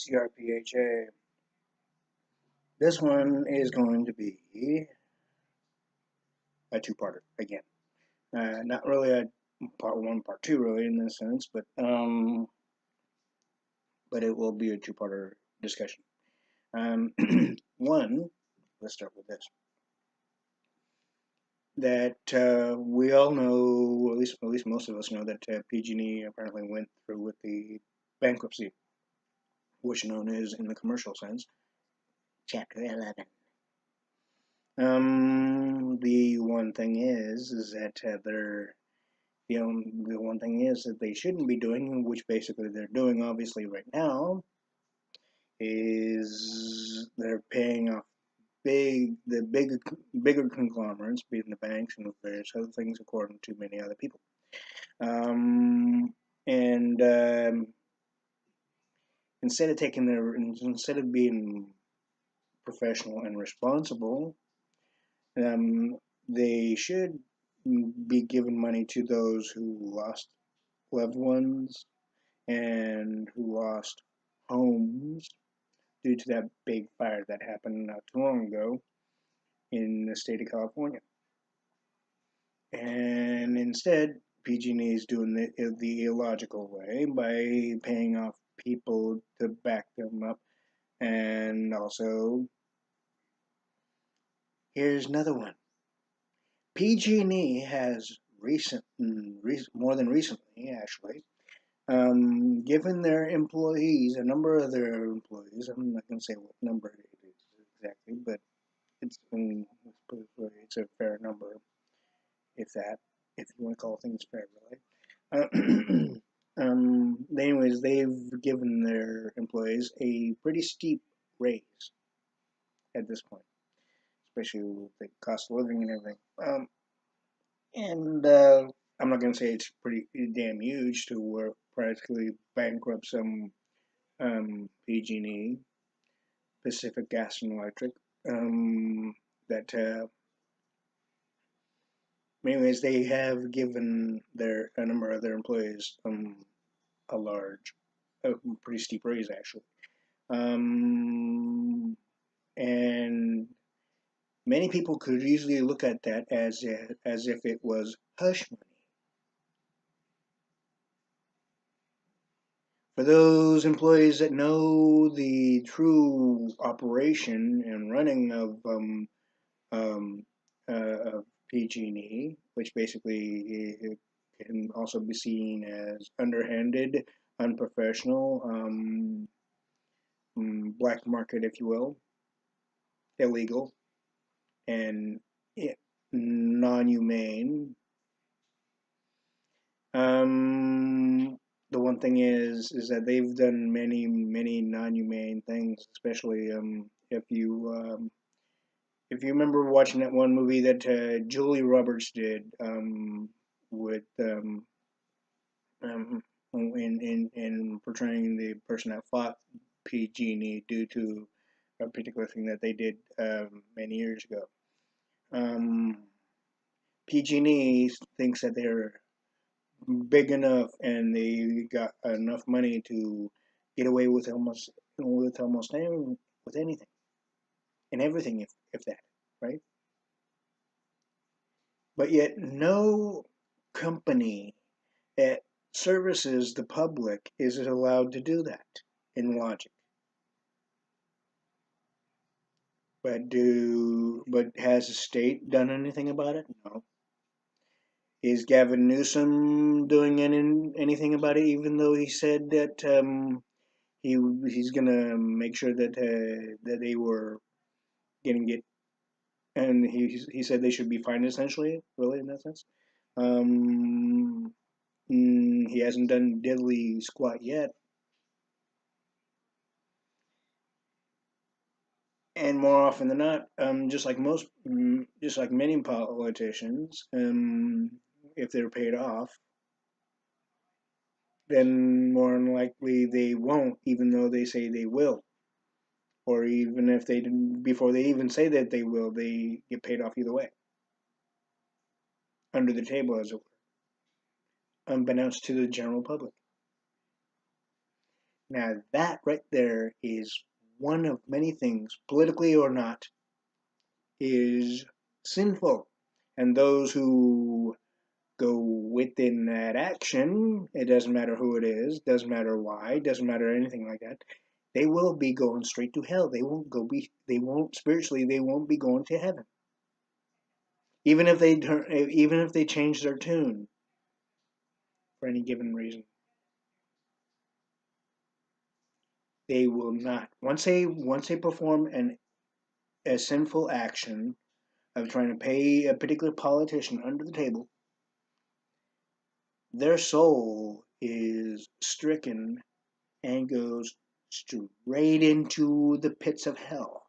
C.R.P.H.A. This one is going to be a two-parter again. Not really a part one, part two, really in this sense, but it will be a two-parter discussion. One, let's start with this. That we all know, at least most of us know, that PG&E apparently went through with the bankruptcy, which known as, in the commercial sense, Chapter 11. The one thing is that the one thing is that they shouldn't be doing, which basically they're doing obviously right now, is they're paying off bigger conglomerates, being the banks and various other things, according to many other people. Instead of being professional and responsible, they should be giving money to those who lost loved ones and who lost homes due to that big fire that happened not too long ago in the state of California. And instead, PG&E is doing the illogical way by paying off people to back them up. And also, here's another one. PG&E has more than recently, actually, given their employees, a number of their employees, I'm not going to say what number it is exactly, but it's a fair number, if you want to call things fair, really. Anyways, they've given their employees a pretty steep raise at this point, especially with the cost of living and everything. I'm not going to say it's pretty damn huge to where practically bankrupt some PG&E, Pacific Gas and Electric, anyways, they have given a number of their employees a pretty steep raise, actually. And many people could easily look at that as if it was hush money. For those employees that know the true operation and running of PG&E, which basically it can also be seen as underhanded, unprofessional, black market, if you will, illegal, and non-humane. The one thing is that they've done many non-humane things, especially if you remember watching that one movie that Julie Roberts did with in portraying the person that fought PG&E due to a particular thing that they did many years ago. PG&E thinks that they're big enough and they got enough money to get away with almost anything, with anything and everything, if that, right? But yet no company that services the public is allowed to do that in logic. But has the state done anything about it? No. Is Gavin Newsom doing anything about it, even though he said that he's gonna make sure that they were getting it, and he said they should be fined, essentially, really, in that sense. He hasn't done diddly squat yet. And more often than not, just like many politicians, if they're paid off, then more than likely they won't, even though they say they will. Or even if they didn't, before they even say that they will, they get paid off either way. Under the table, as it were. Unbeknownst to the general public. Now that right there is one of many things, politically or not, is sinful. And those who go within that action, it doesn't matter who it is, doesn't matter why, doesn't matter anything like that, they will be going straight to hell. They won't spiritually, they won't be going to heaven. Even if they change their tune for any given reason, they will not. Once they perform a sinful action of trying to pay a particular politician under the table, their soul is stricken and goes straight into the pits of hell.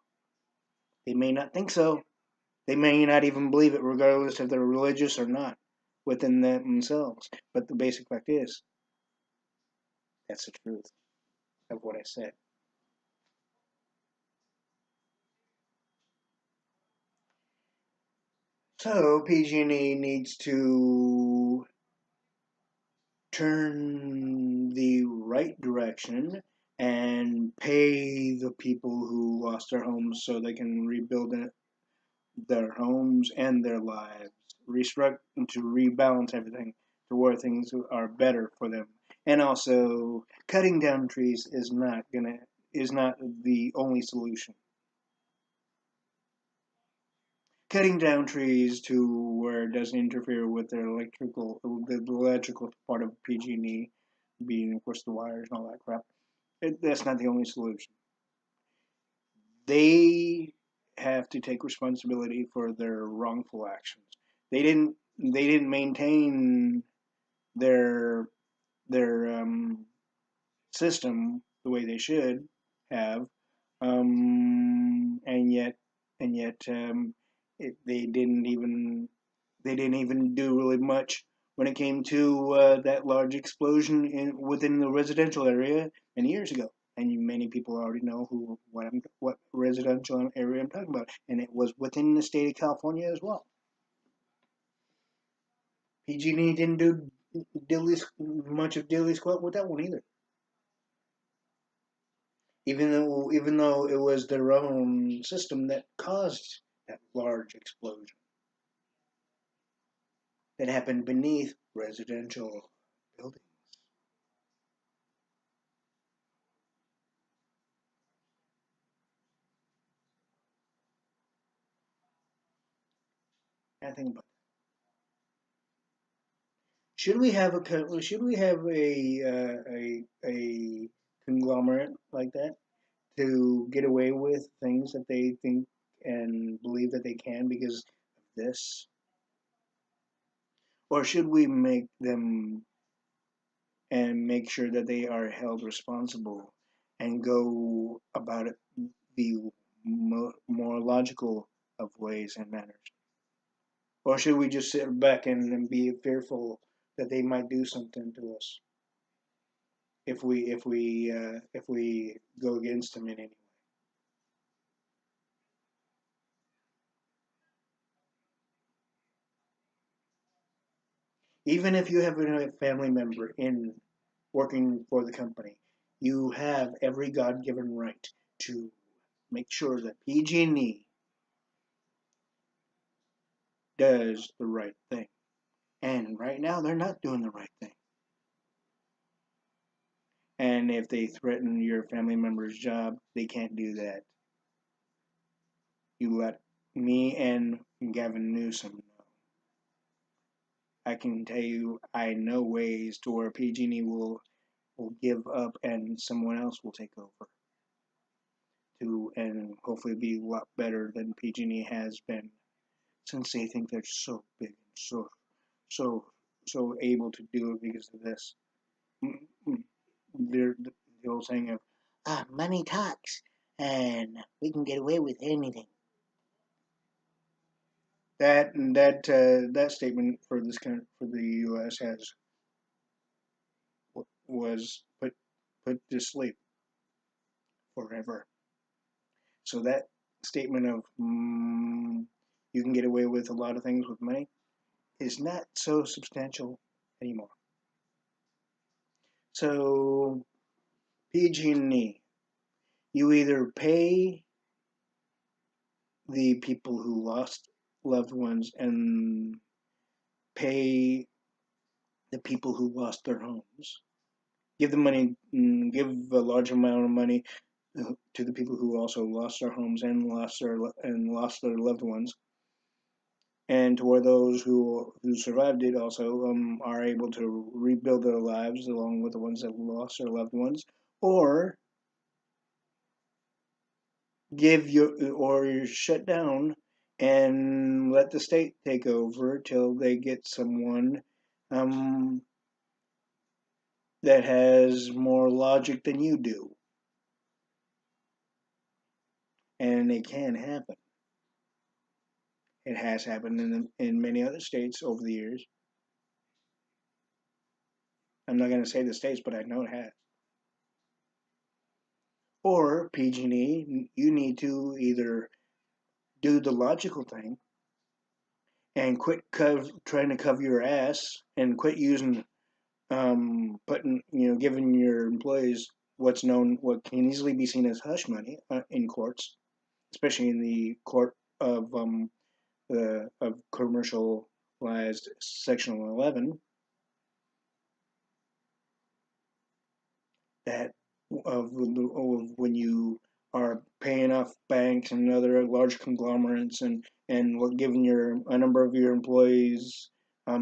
They may not think so. They may not even believe it, regardless if they're religious or not, within themselves. But the basic fact is, that's the truth of what I said. So PG&E needs to turn the right direction and pay the people who lost their homes so they can rebuild their homes and their lives, restructure to rebalance everything to where things are better for them. And also, cutting down trees is not the only solution. Cutting down trees to where it doesn't interfere with the electrical part of PG&E, being of course the wires and all that crap. That's not the only solution. They have to take responsibility for their wrongful actions. They didn't maintain their their system the way they should have, and yet they didn't even do really much when it came to that large explosion within the residential area many years ago. And many people already know what residential area I'm talking about, and it was within the state of California as well. PG&E didn't do much of dilly squat with that one either, even though it was their own system that caused that large explosion that happened beneath residential buildings. I think about should we have a conglomerate like that to get away with things that they think and believe that they can because of this, or should we make them and make sure that they are held responsible and go about it the more logical of ways and manners? Or should we just sit back and be fearful that they might do something to us if we go against them in any way? Even if you have a family member in working for the company, you have every God-given right to make sure that PG&E does the right thing. And right now, they're not doing the right thing. And if they threaten your family member's job, they can't do that. You let me and Gavin Newsom know. I can tell you, I know ways to where PG&E will give up and someone else will take over to and hopefully be a lot better than PG&E has been, since they think they're so big and so so able to do it because of this. The old saying of money talks, and we can get away with anything. That statement for for the U.S. has was put to sleep forever. So that statement of you can get away with a lot of things with money is not so substantial anymore. So PG&E. You either pay the people who lost loved ones and pay the people who lost their homes. Give the money, give a large amount of money to the people who also lost their homes and lost their loved ones, and to where those who survived it also are able to rebuild their lives along with the ones that lost their loved ones, or shut down and let the state take over till they get someone um, that has more logic than you do, and it can happen. It has happened in many other states over the years. I'm not going to say the states, but I know it has. Or PG&E, you need to either do the logical thing and quit trying to cover your ass and quit using putting giving your employees what can easily be seen as hush money in courts, especially in the court of commercialized Section 11, that of when you are paying off banks and other large conglomerates and giving a number of your employees a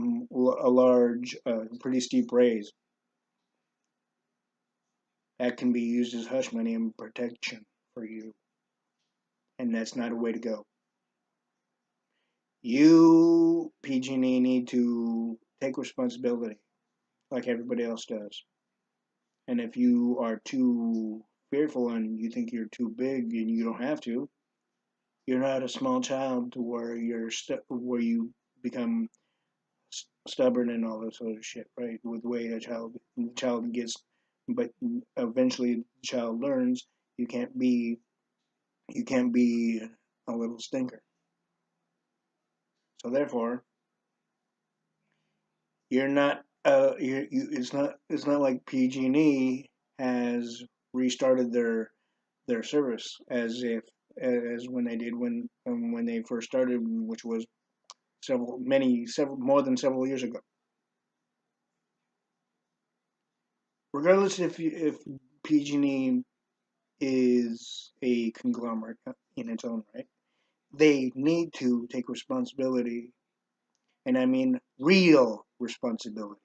large, pretty steep raise. That can be used as hush money and protection for you, and that's not a way to go. You, PG&E, need to take responsibility like everybody else does. And if you are too fearful and you think you're too big and you don't have to, you're not a small child to where where you become stubborn and all this other shit, right? With the way the child gets, but eventually the child learns you can't be you can't be a little stinker. So therefore, you're not it's not like PG&E has restarted their service as when they did when they first started, which was several more than several years ago. Regardless if PG&E is a conglomerate in its own right, they need to take responsibility, and I mean real responsibility.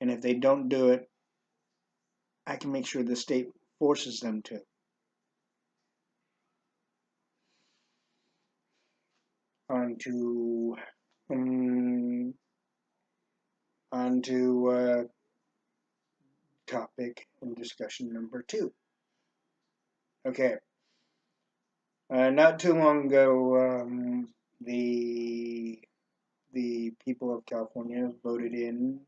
And if they don't do it, I can make sure the state forces them to. On to um, on to topic and discussion number 2. Okay, not too long ago, the people of California voted in,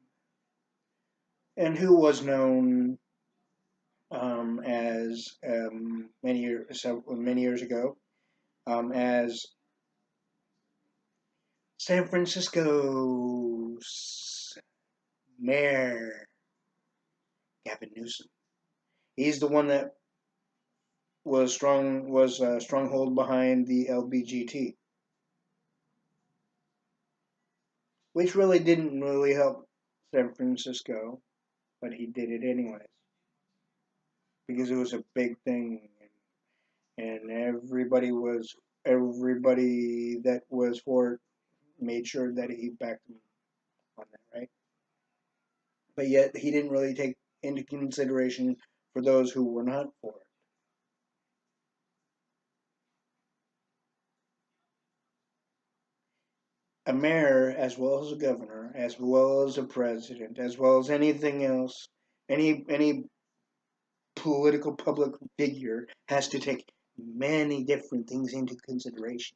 and who was known as many years ago as San Francisco's mayor, Gavin Newsom. He's the one that was a stronghold behind the LBGT, which really didn't really help San Francisco, but he did it anyways because it was a big thing, and everybody that was for it made sure that he backed him on that, right? But yet he didn't really take into consideration for those who were not for it. A mayor, as well as a governor, as well as a president, as well as anything else, any political public figure has to take many different things into consideration.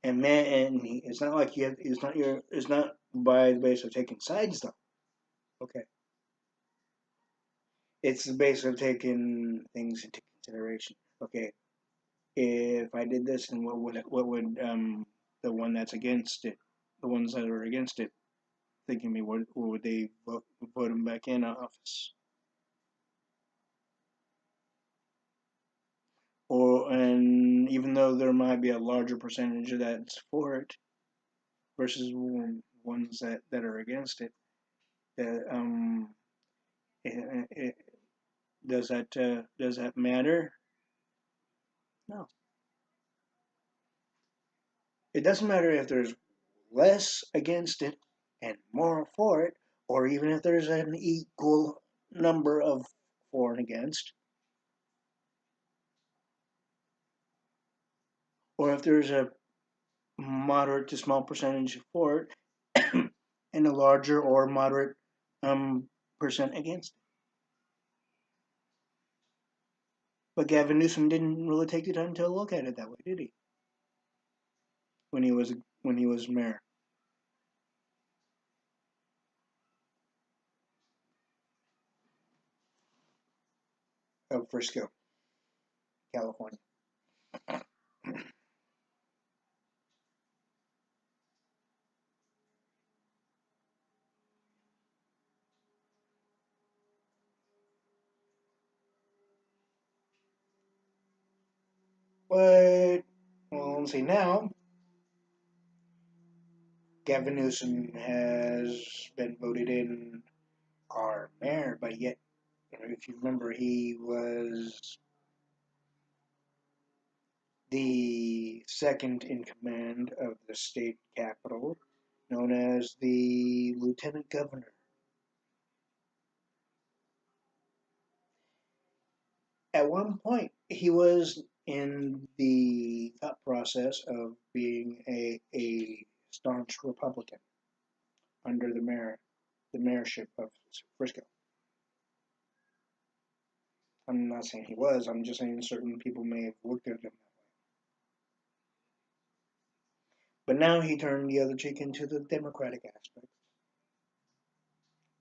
And man, and it's not like you have. It's not by the base of taking sides though. Okay, it's the base of taking things into consideration. Okay, if I did this, then what would the one that's against it, the ones that are against it, thinking me, would they vote him back in office? And even though there might be a larger percentage of that's for it versus ones that are against it, that it, it, does that matter? No, it doesn't matter if there's less against it and more for it, or even if there's an equal number of for and against, or if there's a moderate to small percentage for it and a larger or moderate percent against it. But Gavin Newsom didn't really take the time to look at it that way, did he? When he was mayor of Frisco, California. But well, let's see now. Gavin Newsom has been voted in our mayor, but yet, if you remember, he was the second in command of the state capital, known as the lieutenant governor. At one point, he was in the thought process of being a staunch Republican under the mayorship of Frisco. I'm not saying he was. I'm just saying certain people may have looked at him that way. But now he turned the other cheek into the Democratic aspect,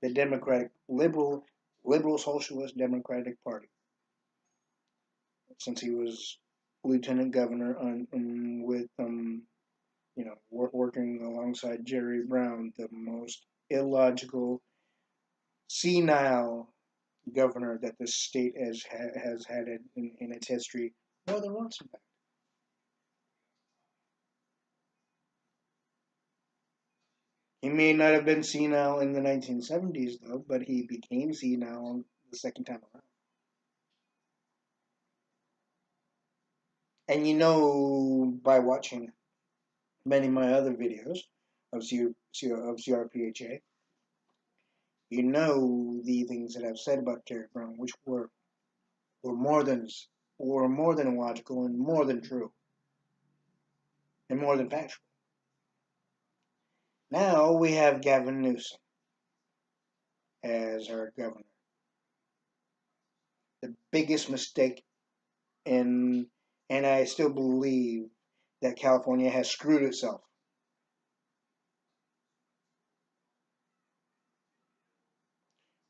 the Democratic liberal socialist Democratic Party. Since he was lieutenant governor with working alongside Jerry Brown, the most illogical, senile governor that this state has had in its history more than once, in fact. He may not have been senile in the 1970s, though, but he became senile the second time around. And by watching many of my other videos of C.R.P.H.A, the things that I've said about Jerry Brown, which were more than illogical and more than true and more than factual. Now we have Gavin Newsom as our governor. The biggest mistake in, and I still believe that California has screwed itself.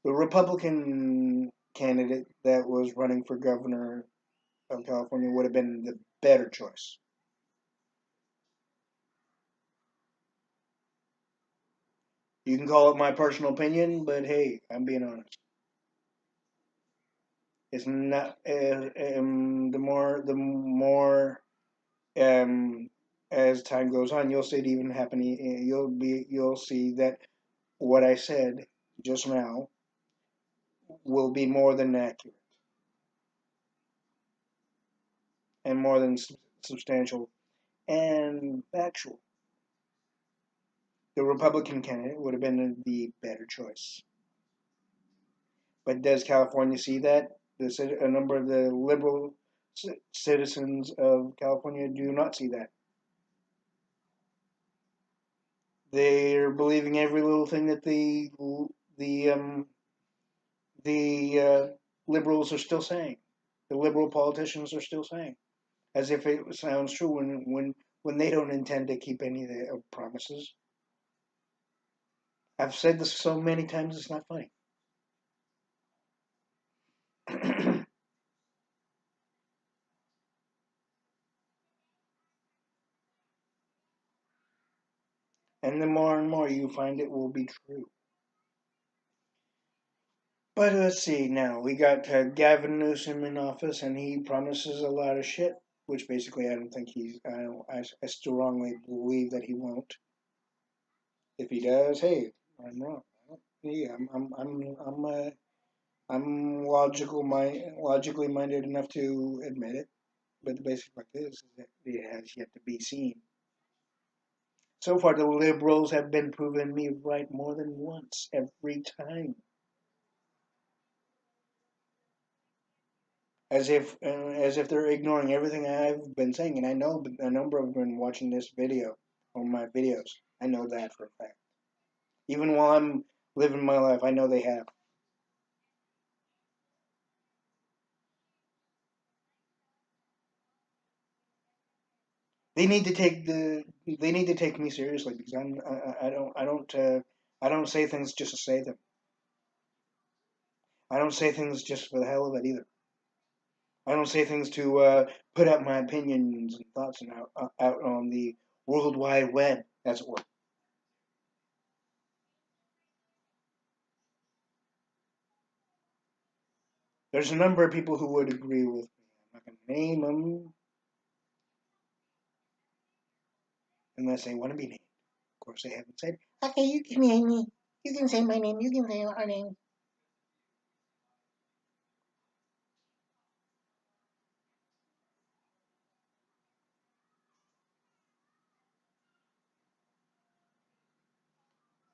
The Republican candidate that was running for governor of California would have been the better choice. You can call it my personal opinion, but hey, I'm being honest. It's not the more as time goes on, you'll see it even happening. You'll see that what I said just now will be more than accurate and more than substantial and factual. The Republican candidate would have been the better choice. But does California see that? A number of the liberal citizens of California do not see that. They're believing every little thing that the the liberals are still saying. The liberal politicians are still saying, as if it sounds true when they don't intend to keep any of the promises. I've said this so many times it's not funny. And the more and more you find it will be true. But let's see now. We got Gavin Newsom in office, and he promises a lot of shit, which basically I don't think he's. I strongly believe that he won't. If he does, hey, I'm wrong. Yeah, I'm logically minded enough to admit it. But the basic fact is that it has yet to be seen. So far, the liberals have been proving me right more than once, every time. As if they're ignoring everything I've been saying, and I know a number of them have been watching this video on my videos. I know that for a fact. Even while I'm living my life, I know they have. They need to take the. They need to take me seriously because I don't say things just to say them. I don't say things just for the hell of it either. I don't say things to put out my opinions and thoughts and out on the World Wide Web, as it were. There's a number of people who would agree with me. I'm not going to name them unless they want to be named. Of course, they haven't said, okay, you can name me. You can say my name. You can say our name.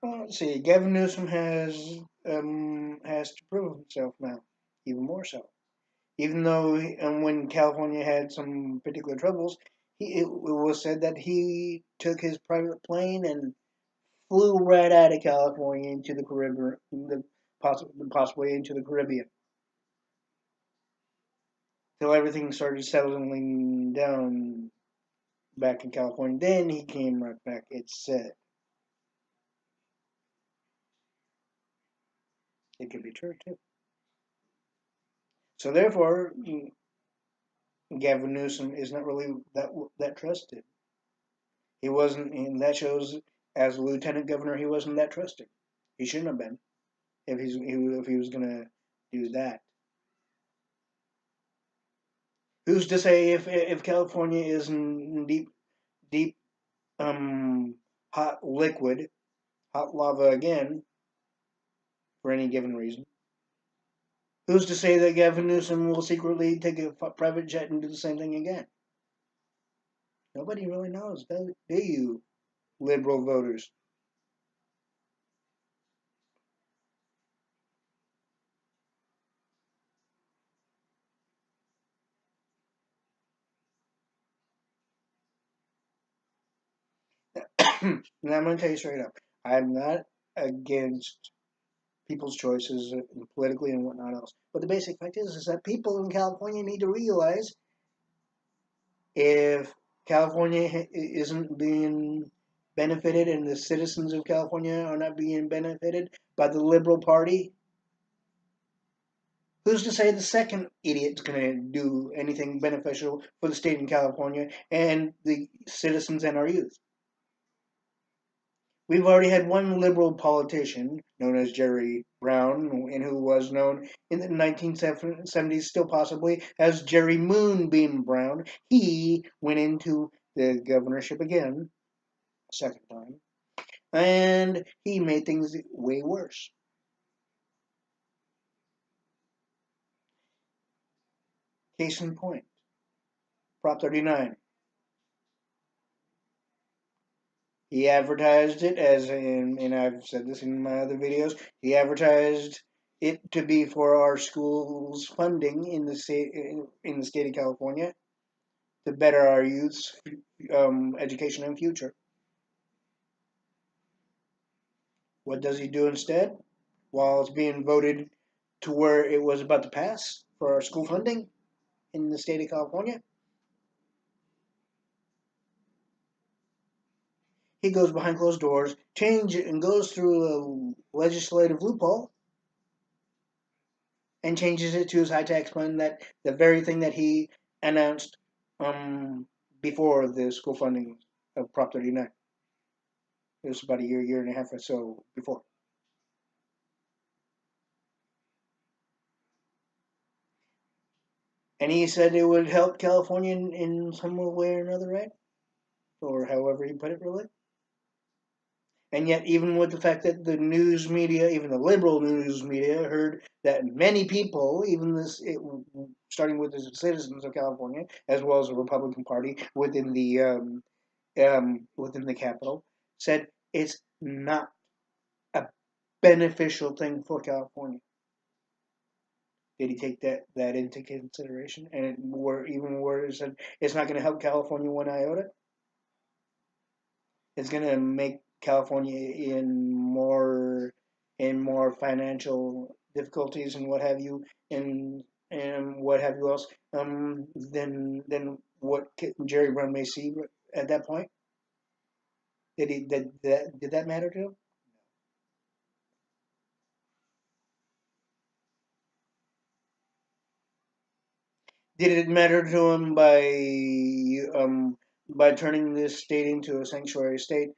Well, let's see. Gavin Newsom has to prove himself now, even more so. Even though when California had some particular troubles, it was said that he took his private plane and flew right out of California into the Caribbean, possibly into the Caribbean, till everything started settling down back in California. Then he came right back. It's said it could be true too. So therefore, Gavin Newsom is not really that trusted. He wasn't, and that shows as a lieutenant governor he wasn't that trusted. He shouldn't have been if he was gonna do that. Who's to say if California is in deep hot liquid, hot lava again for any given reason? Who's to say that Gavin Newsom will secretly take a private jet and do the same thing again? Nobody really knows, do you, liberal voters? And I'm going to tell you straight up, I'm not against people's choices politically and whatnot else. But the basic fact is that people in California need to realize if California isn't being benefited and the citizens of California are not being benefited by the Liberal Party, who's to say the second idiot's going to do anything beneficial for the state in California and the citizens and our youth? We've already had one liberal politician known as Jerry Brown, and who was known in the 1970s, still possibly, as Jerry Moonbeam Brown. He went into the governorship again, second time, and he made things way worse. Case in point, Prop 39. He advertised it as, and I've said this in my other videos, he advertised it to be for our schools funding in the state of California to better our youth's education and future. What does he do instead? While it's being voted to where it was about to pass for our school funding in the state of California, he goes behind closed doors, change it, and goes through a legislative loophole and changes it to his high tax fund, that the very thing that he announced before the school funding of Prop 39. It was about a year and a half or so before. And he said it would help California in some way or another, right? Or however he put it, really. And yet, even with the fact that the news media, even the liberal news media, heard that many people, even starting with the citizens of California, as well as the Republican Party within the Capitol, said it's not a beneficial thing for California. Did he take that into consideration? And even where it said it's not going to help California one iota, it's going to make California in more financial difficulties and what have you, and what have you else. Than what Jerry Brown may see at that point. Did that matter to him? Did it matter to him by turning this state into a sanctuary state,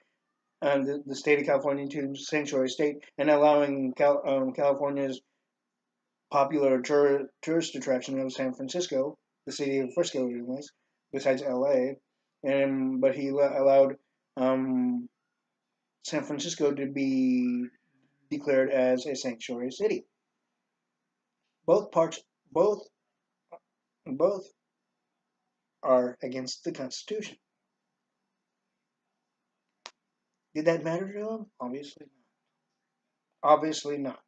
the state of California into a sanctuary state, and allowing California's popular tourist attraction of San Francisco, the city of Frisco, anyways, besides L.A., and but he allowed um, San Francisco to be declared as a sanctuary city. Both parts, both both are against the Constitution. Did that matter to him? Obviously not. Obviously not.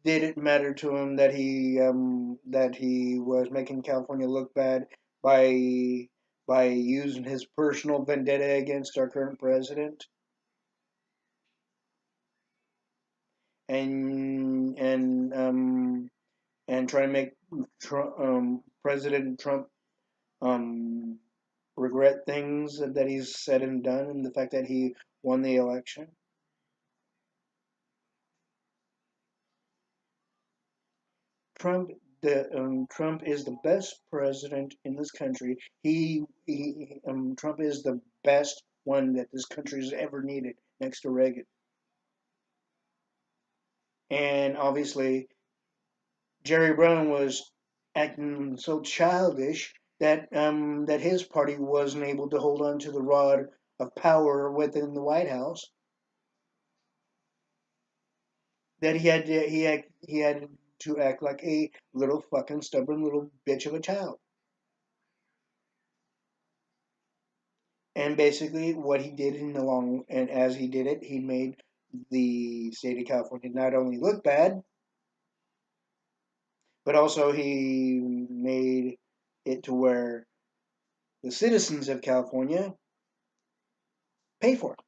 Did it matter to him that he was making California look bad by using his personal vendetta against our current president and try to make President Trump um, regret things that he's said and done, and the fact that he won the election? Trump Trump is the best president in this country. Trump is the best one that this country has ever needed, next to Reagan. And obviously, Jerry Brown was acting so childish that his party wasn't able to hold on to the rod of power within the White House. That he had to act like a little fucking stubborn little bitch of a child. And basically, what he did and as he did it, he made the state of California not only look bad, but also he made it to where the citizens of California pay for it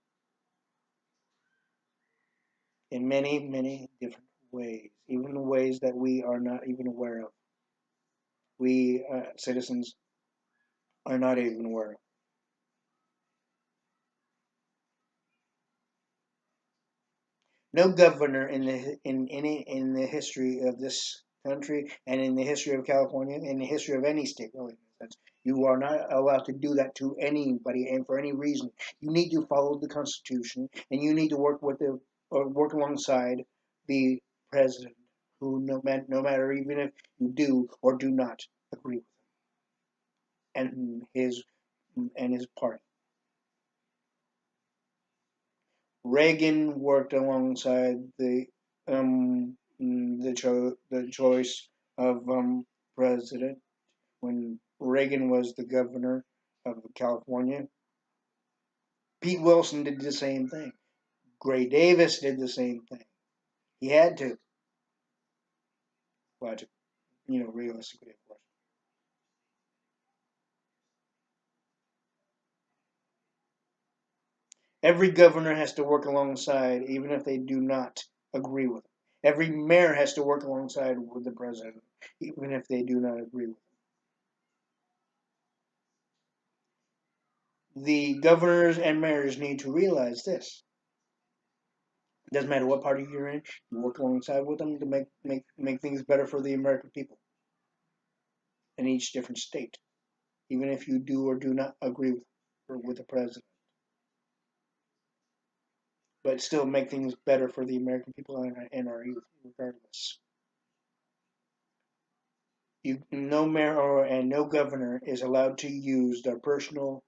in many, many different ways, even ways that we are not even aware of. We citizens are not even aware of. No governor in the history of this country and in the history of California, in the history of any state, really, in a sense, you are not allowed to do that to anybody and for any reason. You need to follow the Constitution, and you need to work alongside the president, who no matter even if you do or do not agree with him and his party. Reagan worked alongside the choice of president when Reagan was the governor of California. Pete Wilson did the same thing. Gray Davis did the same thing. He had to, logic, realistically, of course. Every governor has to work alongside, even if they do not agree with him. Every mayor has to work alongside with the president, even if they do not agree with him. The governors and mayors need to realize this. It doesn't matter what party you're in, you work alongside with them to make things better for the American people in each different state, even if you do or do not agree with them. with the president, but still make things better for the American people and our youth, regardless. No mayor and no governor is allowed to use their personal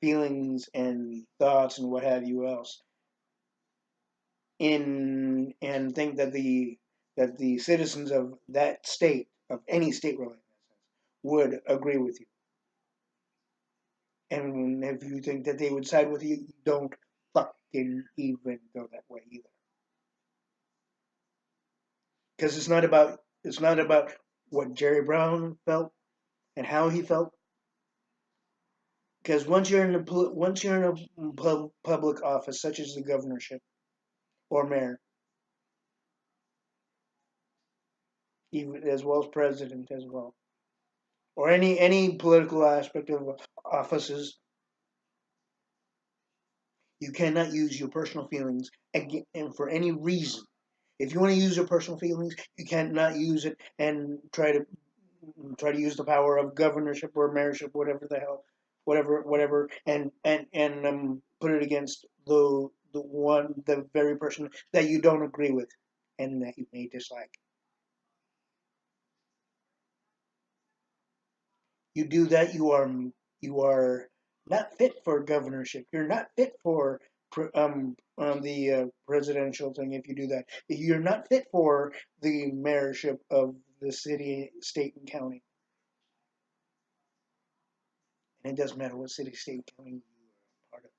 feelings and thoughts and what have you else in and think that the citizens of that state, of any state really, would agree with you. And if you think that they would side with you, don't fucking even go that way either. Because it's not about what Jerry Brown felt and how he felt. Because once you're in a public office such as the governorship or mayor, even as well as president as well, or any political aspect of offices, you cannot use your personal feelings and for any reason. If you want to use your personal feelings, you cannot use it and try to use the power of governorship or mayorship, whatever the hell, whatever, and put it against the very person that you don't agree with and that you may dislike. You do that, you are not fit for governorship. You're not fit for the presidential thing. If you do that, you're not fit for the mayorship of the city, state, and county. And it doesn't matter what city, state, county you are part of,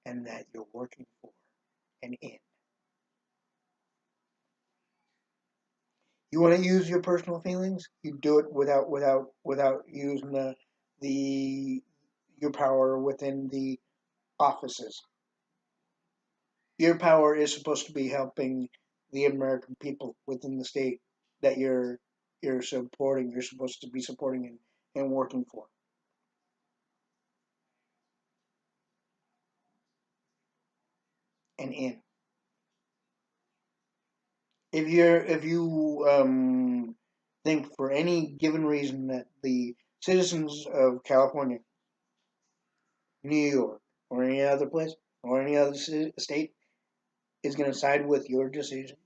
and that you're working for and in. You want to use your personal feelings? You do it without using the your power within the offices. Your power is supposed to be helping the American people within the state that you're supporting. You're supposed to be supporting and working for and in. If you think for any given reason that the citizens of California, New York, or any other place or any other state is going to side with your decision,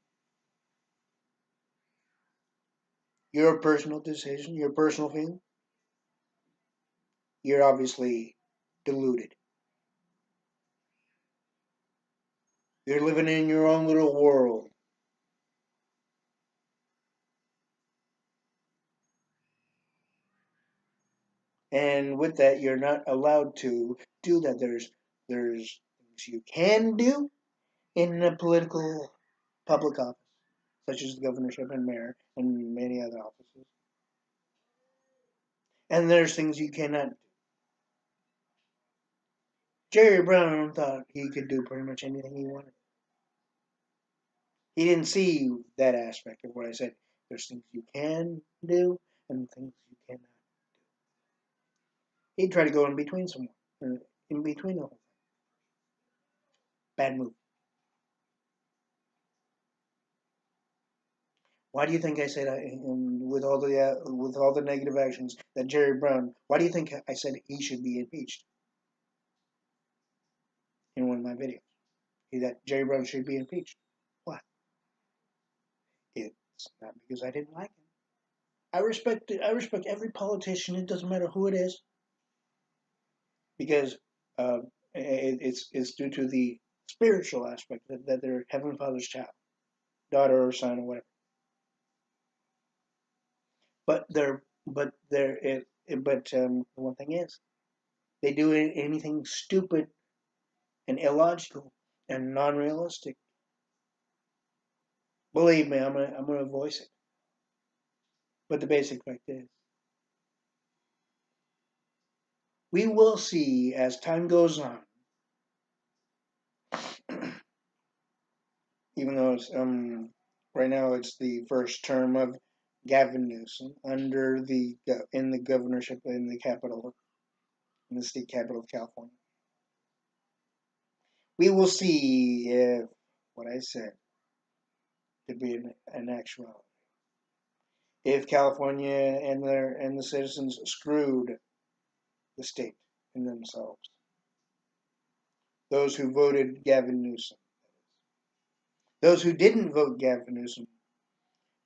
your personal decision, your personal feeling, you're obviously deluded. You're living in your own little world. And with that, you're not allowed to do that. There's things you can do in a political public office, such as the governorship and mayor and many other offices. And there's things you cannot. Jerry Brown thought he could do pretty much anything he wanted. He didn't see that aspect of what I said. There's things you can do and things you cannot. He'd try to go in between someone, in between the whole thing. Bad move. Why do you think I said with all the negative actions that Jerry Brown? Why do you think I said he should be impeached in one of my videos? That Jerry Brown should be impeached. Why? It's not because I didn't like him. I respect every politician. It doesn't matter who it is, because uh, it's due to the spiritual aspect that they're Heavenly Father's child, daughter or son or whatever. But the one thing is, they do anything stupid and illogical and non-realistic. Believe me, I'm gonna voice it. But the basic fact is, we will see as time goes on. Even though it's right now it's the first term of Gavin Newsom under in the governorship in the capital in the state capital of California. We will see if what I said to be an actuality. If California and the citizens screwed the state and themselves, those who voted Gavin Newsom, those who didn't vote Gavin Newsom,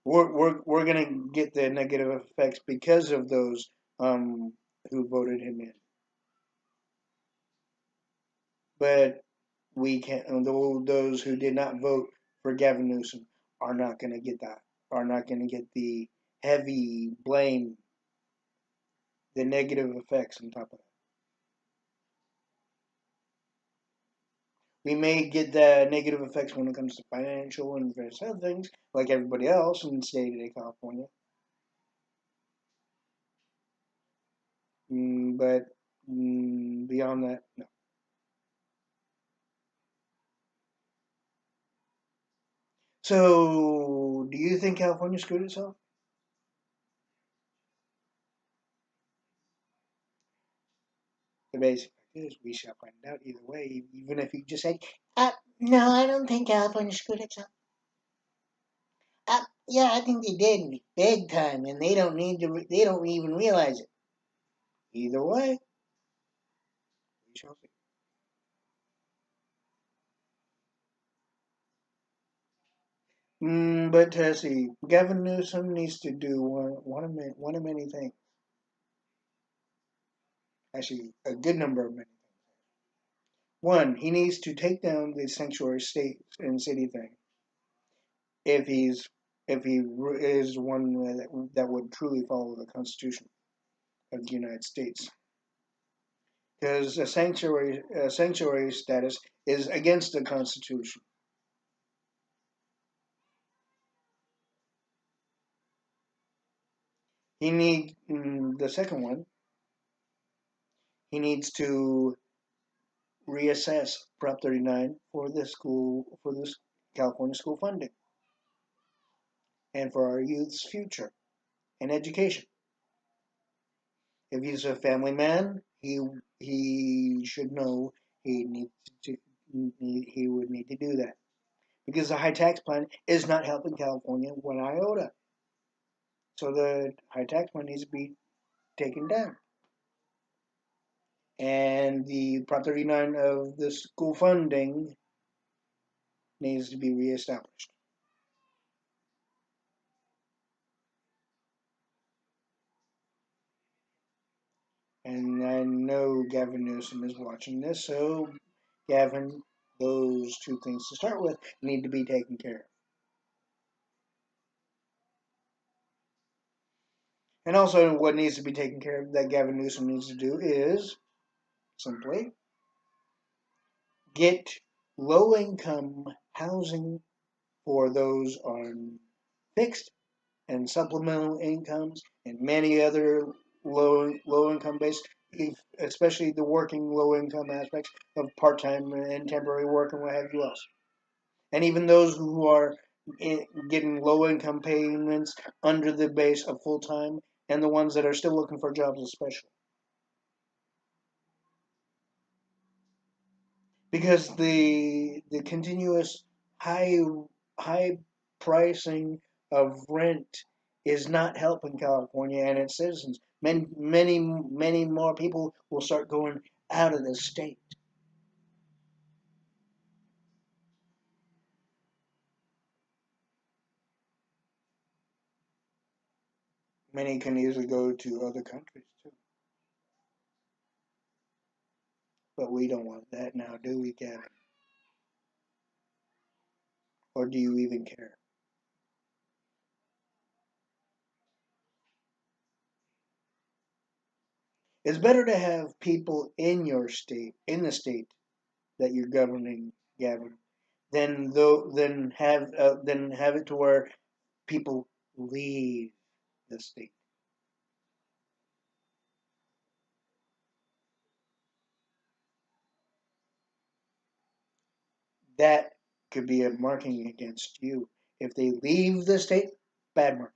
we're going to get the negative effects because of those who voted him in. But we can't. Those who did not vote for Gavin Newsom are not going to get that. Are not going to get the heavy blame, the negative effects on top of that. We may get the negative effects when it comes to financial and various other things, like everybody else in the state of California. But beyond that, no. So, do you think California screwed itself? The basic fact is, we shall find out either way. Even if you just say, no, I don't think California screwed itself. Yeah, I think they did big time, and they don't need to. They don't even realize it. Either way, we shall see. But see, Gavin Newsom needs to do one of many things. Actually, a good number of many things. One, he needs to take down the sanctuary state and city thing. If he is one that would truly follow the Constitution of the United States, because a sanctuary status is against the Constitution. He needs the second one. He needs to reassess Prop 39 for this California school funding and for our youth's future and education. If he's a family man, he should know he needs to he would need to do that because the high tax plan is not helping California one iota. So the high tax plan needs to be taken down, and the Prop 39 of the school funding needs to be reestablished. And I know Gavin Newsom is watching this, so Gavin, those two things to start with need to be taken care of. And also, what needs to be taken care of that Gavin Newsom needs to do is simply get low income housing for those on fixed and supplemental incomes and many other low income based, especially the working low income aspects of part time and temporary work and what have you else. And even those who are getting low income payments under the base of full time, and the ones that are still looking for jobs, especially because the continuous high high pricing of rent is not helping California and its citizens. Many more people will start going out of the state. Many can easily go to other countries too. But we don't want that now, do we, Gavin? Or do you even care? It's better to have people in your state, in the state that you're governing, Gavin, than have it to where people leave the state. That could be a marking against you. If they leave the state, bad marking.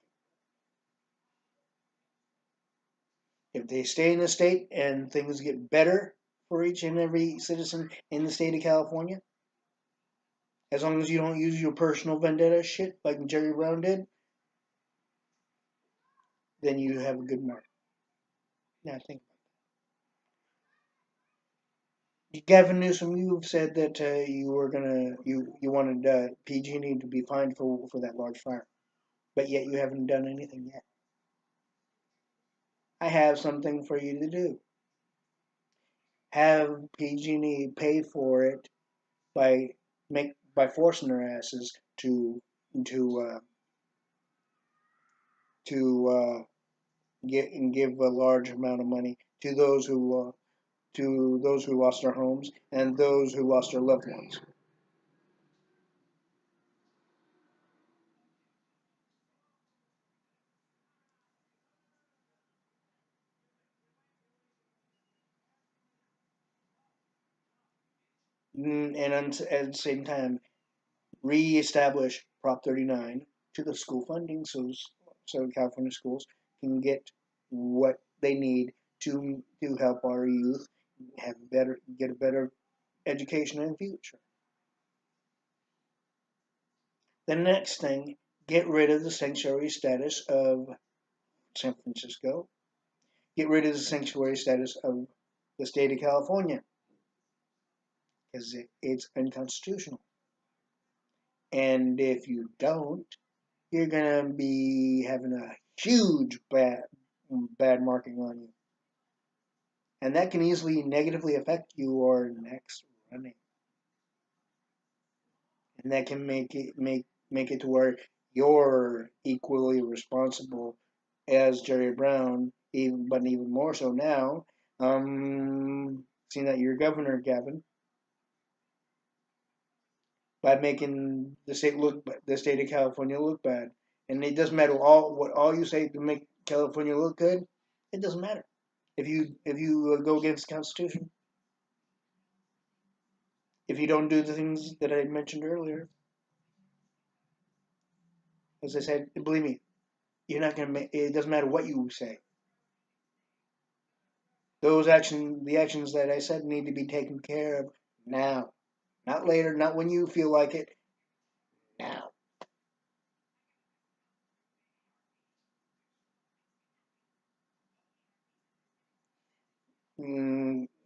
If they stay in the state and things get better for each and every citizen in the state of California, As long as you don't use your personal vendetta shit like Jerry Brown did, then you have a good mark. Now think. Gavin Newsom, you've said that you were gonna you wanted PG&E to be fined for that large fire, but yet you haven't done anything yet. I have something for you to do. Have PG&E pay for it by by forcing their asses to uh, to get and give a large amount of money to those who lost their homes and those who lost their loved ones. And at the same time, reestablish Prop 39 to the school funding so California schools can get what they need to help our youth get a better education in the future. The next thing, get rid of the sanctuary status of San Francisco. Get rid of the sanctuary status of the state of California because it's unconstitutional. And if you don't, you're gonna be having a huge bad marking on you, and that can easily negatively affect your next running, and that can make it to where you're equally responsible as Jerry Brown, even more so now. Seeing that you're Governor Gavin, by making the state of California look bad, and it doesn't matter all you say to make California look good. It doesn't matter if you go against the Constitution, if you don't do the things that I mentioned earlier. As I said, believe me, you're not gonna make. It doesn't matter what you say. The actions that I said need to be taken care of now, not later, not when you feel like it. Now.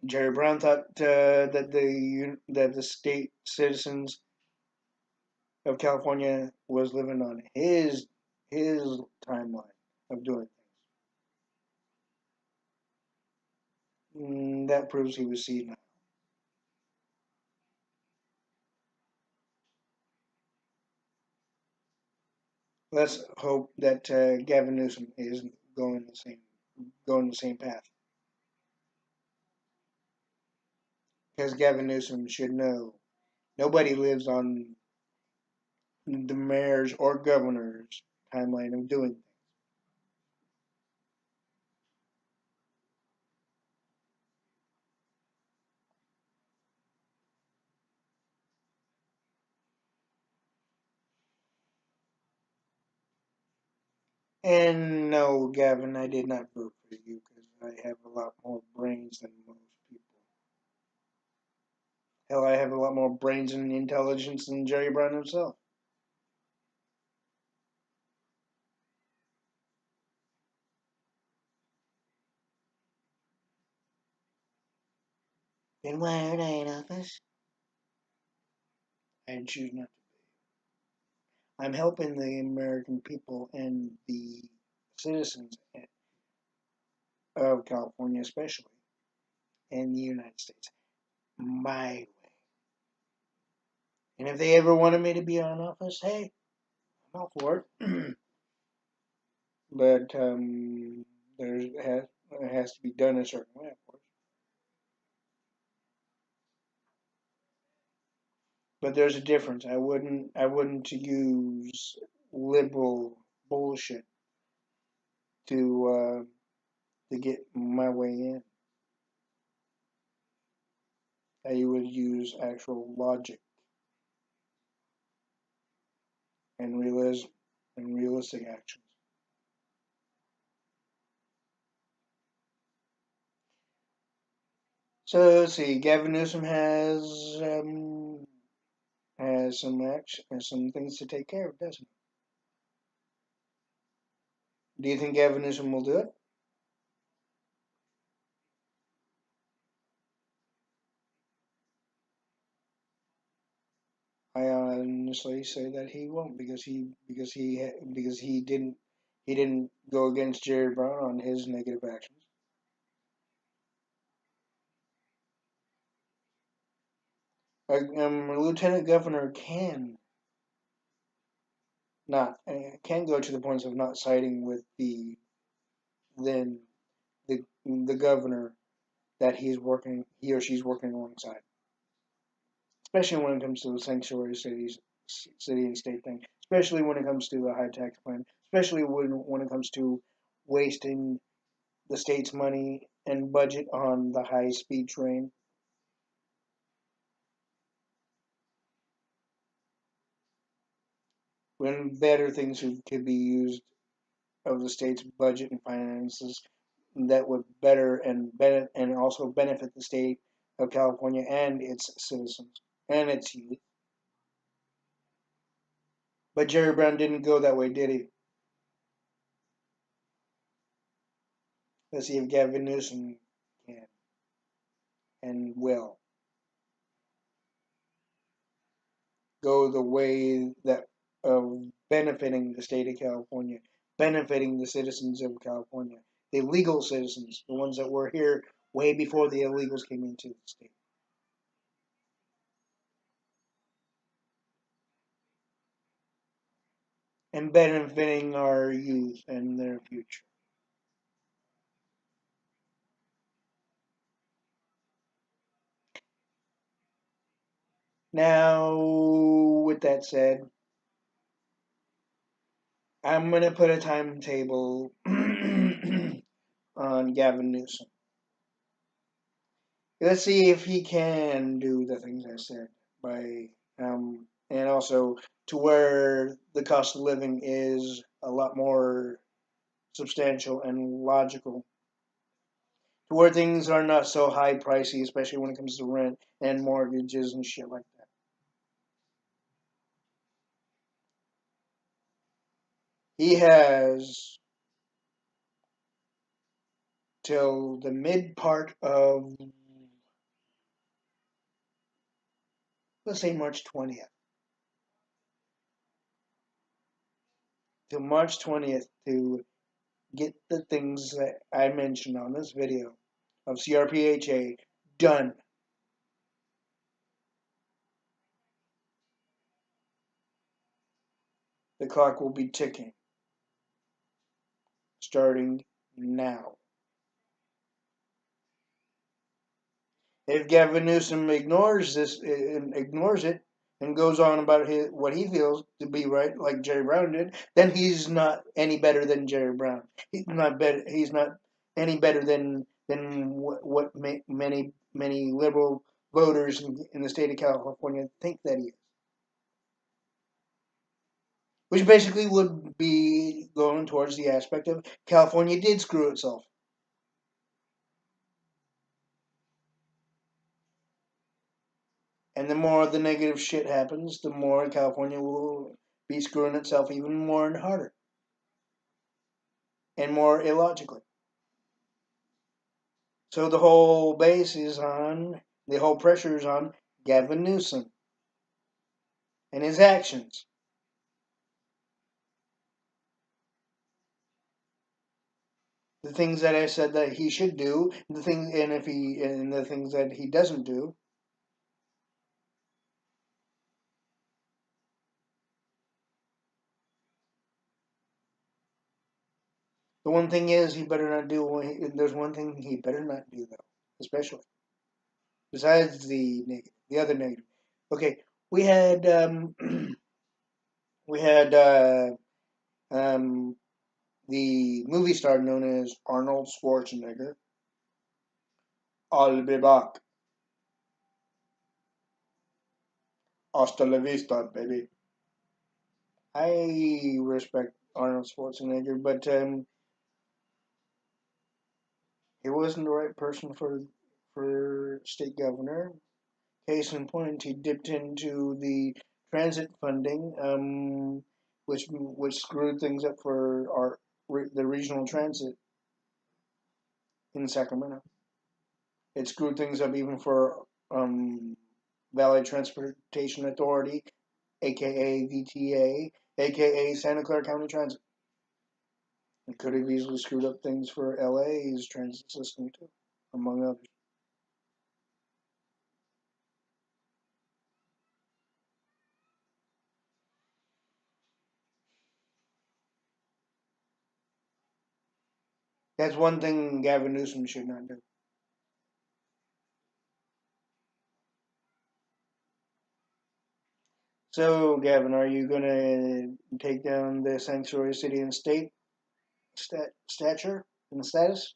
Jerry Brown thought that the state citizens of California was living on his timeline of doing things. That proves he was senile. Let's hope that Gavin Newsom is going the same path. Because Gavin Newsom should know nobody lives on the mayor's or governor's timeline of doing things. And no, Gavin, I did not vote for you because I have a lot more brains than most people. Hell, I have a lot more brains and intelligence than Jerry Brown himself. Then why aren't I in office? I choose not to. I'm helping the American people and the citizens of California, especially, and the United States, my way. And if they ever wanted me to be on office, hey, I'm all for it. But it has to be done a certain way, of course. But there's a difference. I wouldn't use liberal bullshit to to get my way in. I would use actual logic and realism and realistic actions. So let's see. Gavin Newsom has some action and some things to take care of, doesn't it? Do you think Gavin Newsom will do it? I honestly say that he won't because he didn't go against Jerry Brown on his negative actions. A lieutenant governor can go to the points of not siding with then the governor that he or she's working alongside, especially when it comes to the sanctuary city and state thing, especially when it comes to the high tax plan, especially when it comes to wasting the state's money and budget on the high speed train, when better things could be used of the state's budget and finances that would better and also benefit the state of California and its citizens and its youth. But Jerry Brown didn't go that way, did he? Let's see if Gavin Newsom can and will go the way that of benefiting the state of California, benefiting the citizens of California, the legal citizens, the ones that were here way before the illegals came into the state, and benefiting our youth and their future. Now, with that said, I'm going to put a timetable on Gavin Newsom. Let's see if he can do the things I said and also to where the cost of living is a lot more substantial and logical, to where things are not so high pricey, especially when it comes to rent and mortgages and shit like that. He has till the mid part of, let's say, March 20th, till March 20th to get the things that I mentioned on this video of C.R.P.H.A. done. The clock will be ticking starting now. If Gavin Newsom ignores it, and goes on about what he feels to be right, like Jerry Brown did, then he's not any better than Jerry Brown. He's not better. He's not any better than what many liberal voters in the state of California think that he is. Which basically would be going towards the aspect of California did screw itself. And the more the negative shit happens, the more California will be screwing itself even more and harder. And more illogically. So the whole pressure is on Gavin Newsom and his actions. The things that I said that he should do, the things that he doesn't do. The one thing is he better not do. There's one thing he better not do though, especially besides the other negative. Okay, we had we had the movie star known as Arnold Schwarzenegger. I'll be back. Hasta la vista, baby. I respect Arnold Schwarzenegger, but he wasn't the right person for state governor. Case in point, he dipped into the transit funding, which screwed things up for the regional transit in Sacramento. It screwed things up even for Valley Transportation Authority, aka VTA, aka Santa Clara County Transit. It could have easily screwed up things for LA's transit system too, among others. That's one thing Gavin Newsom should not do. So, Gavin, are you going to take down the sanctuary city and state stature and status,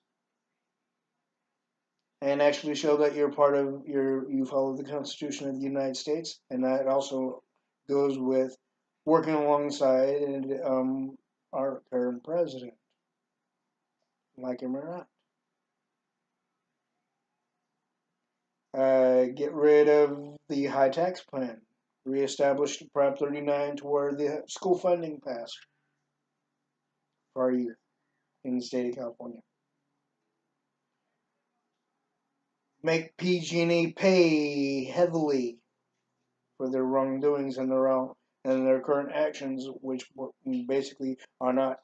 and actually show that you're part of you follow the Constitution of the United States, and that also goes with working alongside our current president, like him or not? Get rid of the high tax plan. Reestablish Prop 39 to where the school funding passed for our youth in the state of California. Make PG&E pay heavily for their wrongdoings and their current actions, which basically are not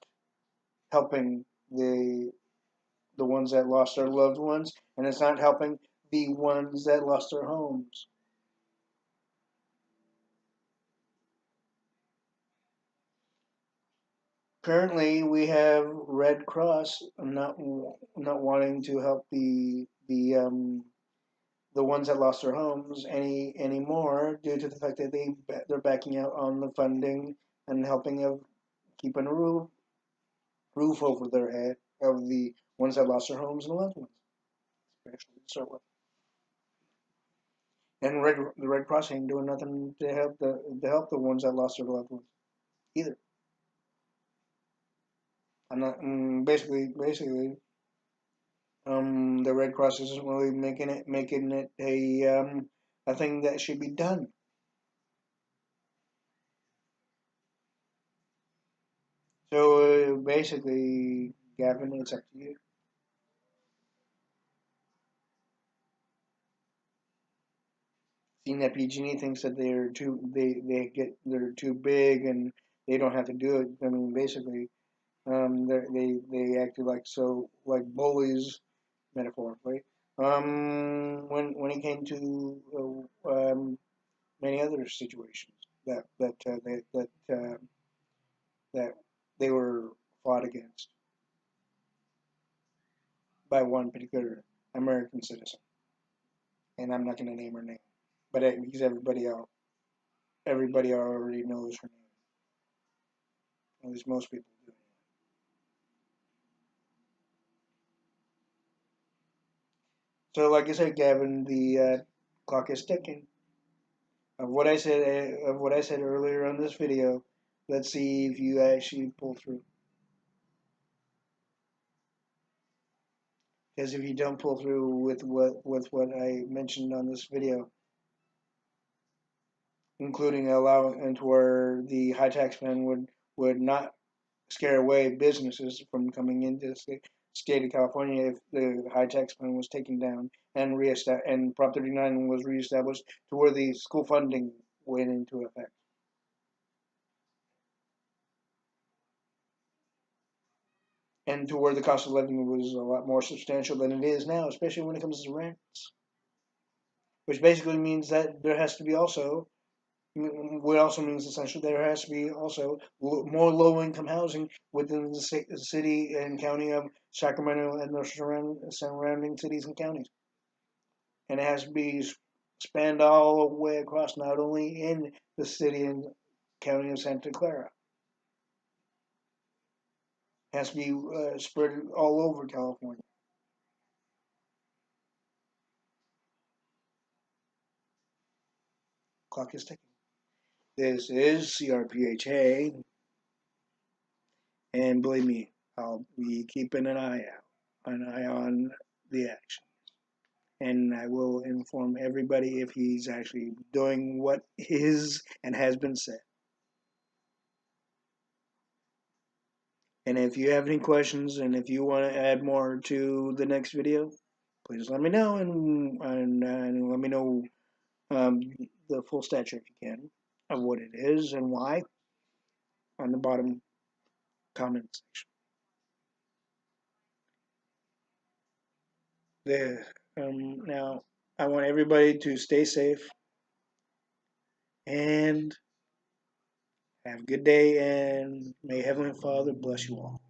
helping the ones that lost their loved ones, and it's not helping the ones that lost their homes. Currently, we have Red Cross not wanting to help the ones that lost their homes anymore due to the fact that they're backing out on the funding and helping of keeping a roof over their head of the ones that lost their homes and loved ones, especially to start with. And the Red Cross ain't doing nothing to help the ones that lost their loved ones either. I'm not basically the Red Cross isn't really making it a thing that should be done. So basically, Gavin, it's up to you. Seeing that PG&E thinks that they're too big and they don't have to do it. I mean, basically, they acted like bullies, metaphorically. When it came to many other situations that they were fought against by one particular American citizen, and I'm not going to name her name, but because everybody already knows her name, at least most people do. So, like I said, Gavin, the clock is ticking. Of what I said earlier on this video, let's see if you actually pull through. Because if you don't pull through with what I mentioned on this video, including allowing and where the high tax plan would not scare away businesses from coming into the state of California if the high tax plan was taken down and Prop 39 was reestablished to where the school funding went into effect. And to where the cost of living was a lot more substantial than it is now, especially when it comes to rents. Which basically means that there has to be also, what also means essentially there has to be also more low-income housing within the city and county of Sacramento and the surrounding cities and counties. And it has to be spanned all the way across, not only in the city and county of Santa Clara. It has to be spread all over California. Clock is ticking. This is C.R.P.H.A. And believe me, I'll be keeping an eye on the action. and I will inform everybody if he's actually doing what is and has been said. And if you have any questions and if you want to add more to the next video, please let me know and let me know um, the full stature if you can of what it is and why on the bottom comment section. There. Now, I want everybody to stay safe and have a good day, and may Heavenly Father bless you all.